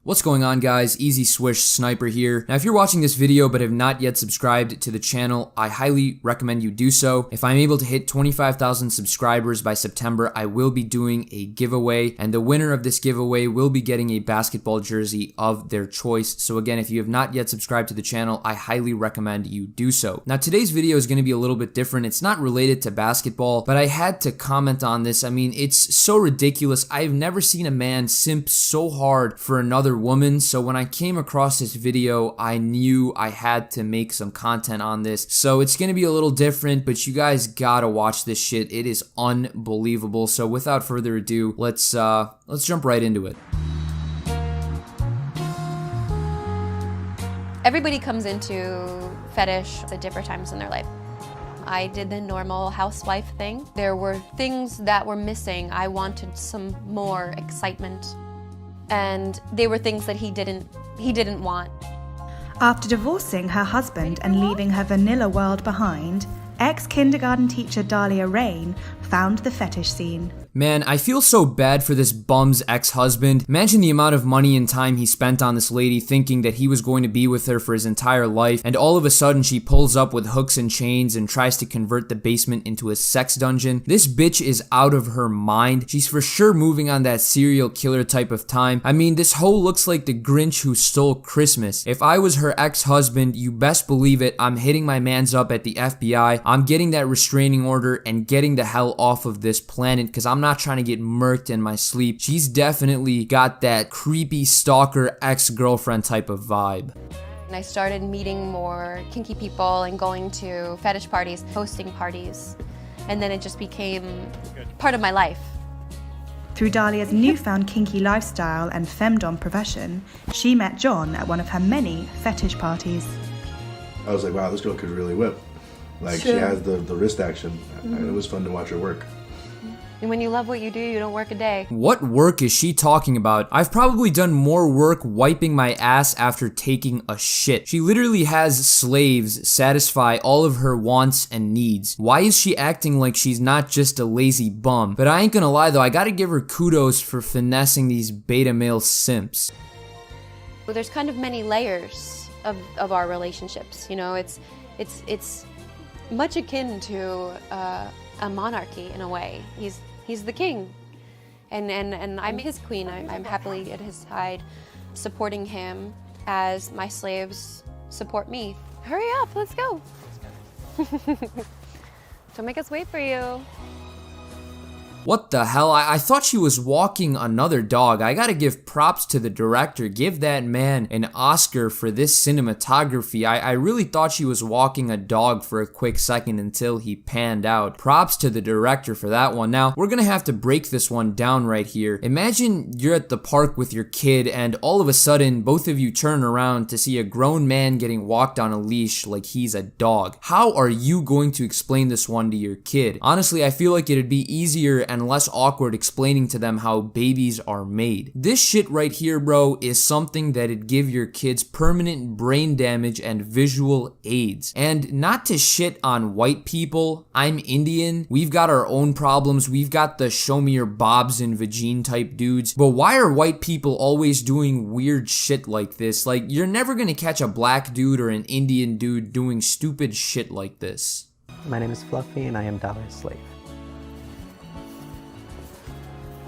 What's going on, guys? Easy Swish Sniper here. Now, if you're watching this video but have not yet subscribed to the channel, I highly recommend you do so. If I'm able to hit 25,000 subscribers by September, I will be doing a giveaway, and the winner of this giveaway will be getting a basketball jersey of their choice. So again, if you have not yet subscribed to the channel, I highly recommend you do so. Now, today's video is going to be a little bit different. It's not related to basketball, but I had to comment on this. I mean, it's so ridiculous. I've never seen a man simp so hard for another woman. So when I came across this video, I knew I had to make some content on this. So it's gonna be a little different, but you guys gotta watch this shit. It is unbelievable. So without further ado, let's jump right into it. Everybody comes into fetish at different times in their life. I did the normal housewife thing. There were things that were missing. I wanted some more excitement. And they were things that he didn't want. After divorcing her husband and leaving her vanilla world behind, ex-kindergarten teacher Dahlia Rain found the fetish scene. Man, I feel so bad for this bum's ex-husband. Imagine the amount of money and time he spent on this lady thinking that he was going to be with her for his entire life, and all of a sudden she pulls up with hooks and chains and tries to convert the basement into a sex dungeon. This bitch is out of her mind. She's for sure moving on that serial killer type of time. I mean, this hoe looks like the Grinch who stole Christmas. If I was her ex-husband, you best believe it, I'm hitting my mans up at the FBI. I'm getting that restraining order and getting the hell off of this planet, because I'm not trying to get murked in my sleep. She's definitely got that creepy stalker ex-girlfriend type of vibe. And I started meeting more kinky people and going to fetish parties, hosting parties, and then it just became part of my life. Through Dahlia's newfound kinky lifestyle and femdom profession, she met John at one of her many fetish parties. I was like, wow, this girl could really whip. Like, she has the wrist action. It was fun to watch her work. And when you love what you do, you don't work a day. What work is she talking about? I've probably done more work wiping my ass after taking a shit. She literally has slaves satisfy all of her wants and needs. Why is she acting like she's not just a lazy bum? But I ain't gonna lie though, I gotta give her kudos for finessing these beta male simps. Well, there's kind of many layers of our relationships. You know, it's much akin to a monarchy in a way. He's the king, and I'm his queen. I'm happily at his side, supporting him as my slaves support me. Hurry up, let's go. Don't make us wait for you. What the hell? I thought she was walking another dog. I gotta give props to the director. Give that man an Oscar for this cinematography. I really thought she was walking a dog for a quick second until he panned out. Props to the director for that one. Now, we're gonna have to break this one down right here. Imagine you're at the park with your kid and all of a sudden, both of you turn around to see a grown man getting walked on a leash like he's a dog. How are you going to explain this one to your kid? Honestly, I feel like it'd be easier and less awkward explaining to them how babies are made. This shit right here, bro, is something that'd give your kids permanent brain damage and visual aids. And not to shit on white people, I'm Indian, we've got our own problems, we've got the show me your bobs and vagine type dudes, but why are white people always doing weird shit like this? Like, you're never gonna catch a black dude or an Indian dude doing stupid shit like this. My name is Fluffy and I am Dahlia's slave.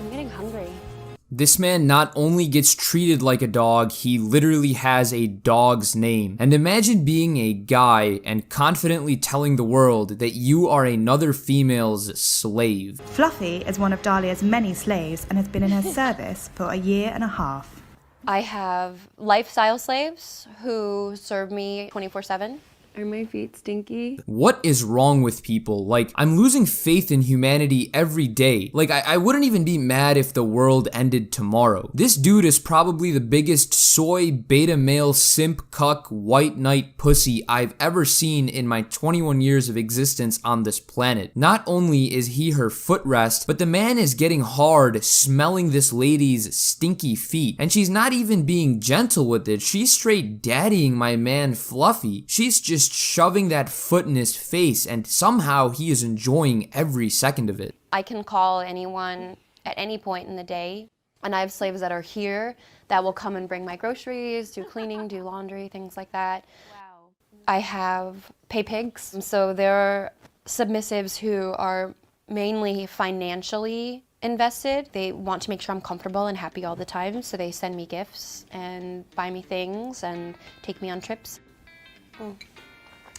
I'm getting hungry. This man not only gets treated like a dog, he literally has a dog's name. And imagine being a guy and confidently telling the world that you are another female's slave. Fluffy is one of Dahlia's many slaves and has been in her service for a year and a half. I have lifestyle slaves who serve me 24/7. Are my feet stinky? What is wrong with people? Like, I'm losing faith in humanity every day. Like, I wouldn't even be mad if the world ended tomorrow. This dude is probably the biggest soy beta male simp cuck white knight pussy I've ever seen in my 21 years of existence on this planet. Not only is he her footrest, but the man is getting hard smelling this lady's stinky feet. And she's not even being gentle with it. She's straight daddying my man Fluffy. She's just shoving that foot in his face, and somehow he is enjoying every second of it. I can call anyone at any point in the day, and I have slaves that are here that will come and bring my groceries, do cleaning, do laundry, things like that. Wow. I have pay pigs. So they're submissives who are mainly financially invested. They want to make sure I'm comfortable and happy all the time, so they send me gifts and buy me things and take me on trips.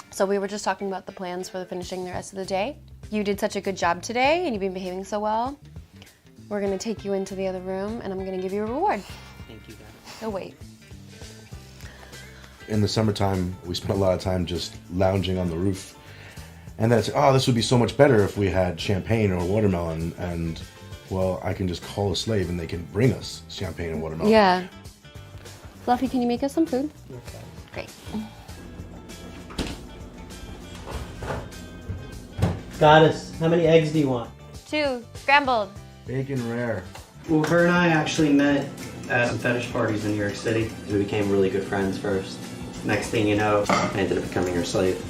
So we were just talking about the plans for finishing the rest of the day. You did such a good job today and you've been behaving so well. We're gonna take you into the other room and I'm gonna give you a reward. Thank you, guys. Oh wait. In the summertime, we spent a lot of time just lounging on the roof. And that's, oh, this would be so much better if we had champagne or watermelon. And, well, I can just call a slave and they can bring us champagne and watermelon. Yeah. Fluffy, can you make us some food? Okay. Great. Goddess, how many eggs do you want? 2, scrambled. Bacon rare. Well, her and I actually met at some fetish parties in New York City. We became really good friends first. Next thing you know, I ended up becoming her slave.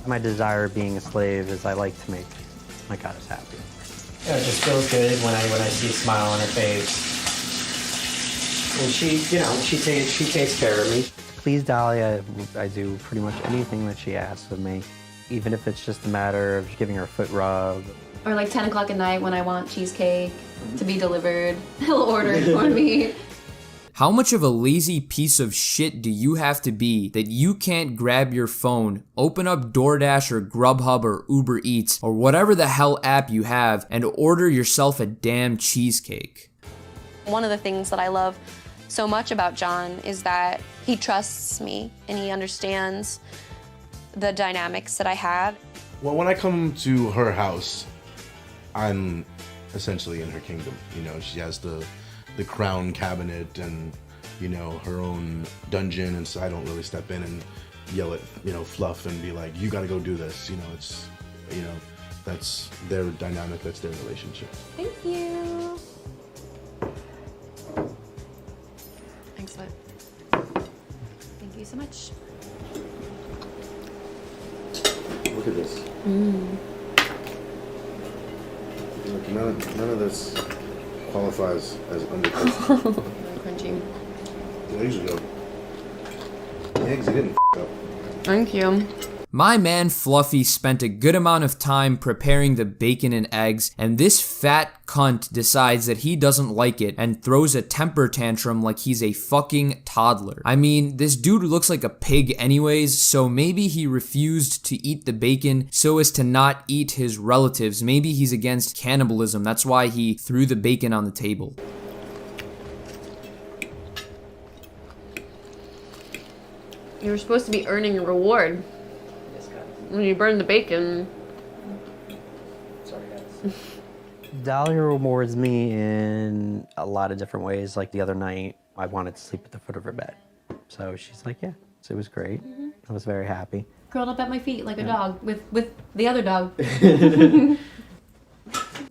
My desire of being a slave is I like to make my goddess happy. Yeah, it just feels good when I see a smile on her face. And she takes care of me. Please, Dahlia, I do pretty much anything that she asks of me, even if it's just a matter of giving her a foot rub. Or like 10 o'clock at night when I want cheesecake to be delivered, he'll order it for me. How much of a lazy piece of shit do you have to be that you can't grab your phone, open up DoorDash or Grubhub or Uber Eats or whatever the hell app you have and order yourself a damn cheesecake? One of the things that I love so much about John is that he trusts me and he understands the dynamics that I have. Well, when I come to her house, I'm essentially in her kingdom. You know, she has the crown cabinet and, you know, her own dungeon, and so I don't really step in and yell at, you know, Fluff and be like, you gotta go do this. You know, it's, you know, that's their dynamic, that's their relationship. Thank you. Excellent. Thank you so much. Look at this. Look, none of this qualifies as undercooked. Really crunchy. There you go. The eggs are getting up. Thank you. My man Fluffy spent a good amount of time preparing the bacon and eggs, and this fat cunt decides that he doesn't like it and throws a temper tantrum like he's a fucking toddler. I mean, this dude looks like a pig anyways, so maybe he refused to eat the bacon so as to not eat his relatives. Maybe he's against cannibalism, that's why he threw the bacon on the table. You were supposed to be earning a reward. When you burn the bacon. Sorry, guys. Dahlia rewards me in a lot of different ways. Like the other night, I wanted to sleep at the foot of her bed. So she's like, yeah, so it was great. I was very happy. Curled up at my feet like a dog with the other dog.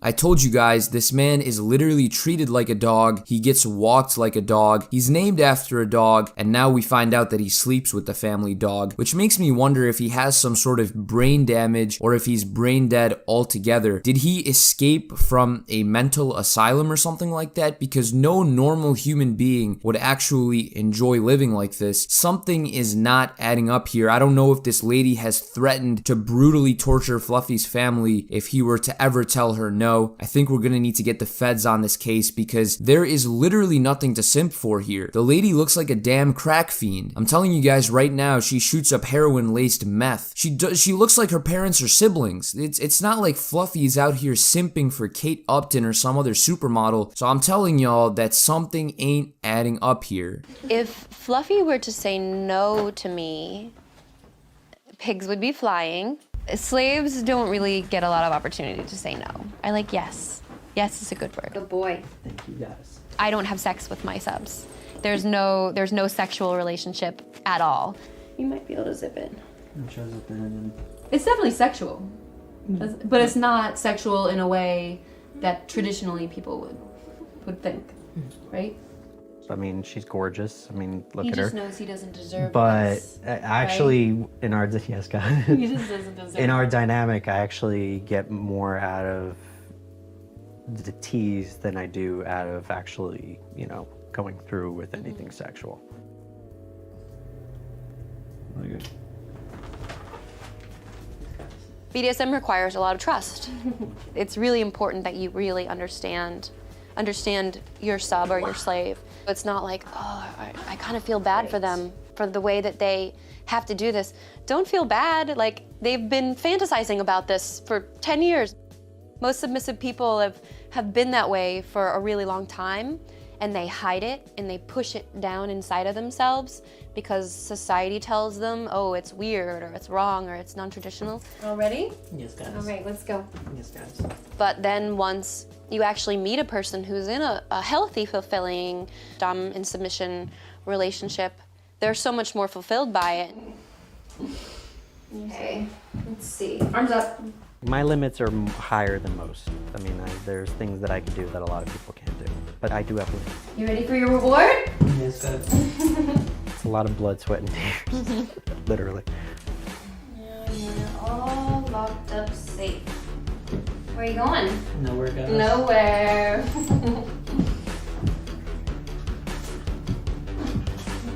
I told you guys, this man is literally treated like a dog, he gets walked like a dog, he's named after a dog, and now we find out that he sleeps with the family dog, which makes me wonder if he has some sort of brain damage or if he's brain dead altogether. Did he escape from a mental asylum or something like that? Because no normal human being would actually enjoy living like this. Something is not adding up here. I don't know if this lady has threatened to brutally torture Fluffy's family if he were to ever tell her no. I think we're gonna need to get the feds on this case because there is literally nothing to simp for here. The lady looks like a damn crack fiend. I'm telling you guys right now, she shoots up heroin-laced meth. She looks like her parents are siblings. It's not like Fluffy's out here simping for Kate Upton or some other supermodel. So I'm telling y'all that something ain't adding up here. If Fluffy were to say no to me, pigs would be flying. Slaves don't really get a lot of opportunity to say no. I like yes. Yes is a good word. Good boy. Thank you, guys. I don't have sex with my subs. There's no sexual relationship at all. You might be able to zip it. I'm sure zip it in. It's definitely sexual, but it's not sexual in a way that traditionally people would think, right? I mean, she's gorgeous. I mean, look He at her. just knows he doesn't deserve But this, actually, in our yes, God, He just doesn't deserve in our dynamic, I actually get more out of the tease than I do out of actually, you know, going through with anything sexual. Okay. BDSM requires a lot of trust. It's really important that you really understand your sub or your slave. It's not like, oh, I kind of feel bad for them for the way that they have to do this. Don't feel bad, like they've been fantasizing about this for 10 years. Most submissive people have been that way for a really long time, and they hide it and they push it down inside of themselves because society tells them, oh, it's weird or it's wrong or it's non-traditional. All ready? Yes, guys. All right, let's go. Yes, guys. But then once you actually meet a person who's in a healthy, fulfilling dom and submission relationship, they're so much more fulfilled by it. Okay, let's see. Arms up. My limits are higher than most. I mean, there's things that I can do that a lot of people can't do. But I do have limits. You ready for your reward? Yes, guys. It's a lot of blood, sweat, and tears. Literally. Yeah, you're all locked up safe. Where are you going? Nowhere, guys. Nowhere.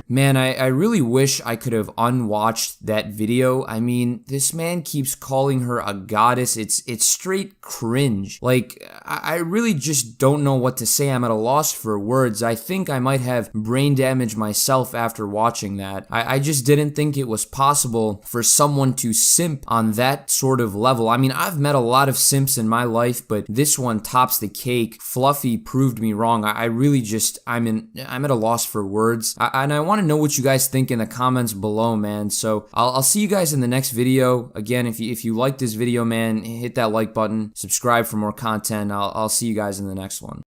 Man, I really wish I could have unwatched that video. I mean, this man keeps calling her a goddess. It's straight cringe. Like, I really just don't know what to say. I'm at a loss for words. I think I might have brain damage myself after watching that. I just didn't think it was possible for someone to simp on that sort of level. I mean, I've met a lot of simps in my life, but this one tops the cake. Fluffy proved me wrong. I really just, I'm at a loss for words. And I want to know what you guys think in the comments below, man. So I'll see you guys in the next video. Again, if you like this video, man, hit that like button, subscribe for more content. I'll see you guys in the next one.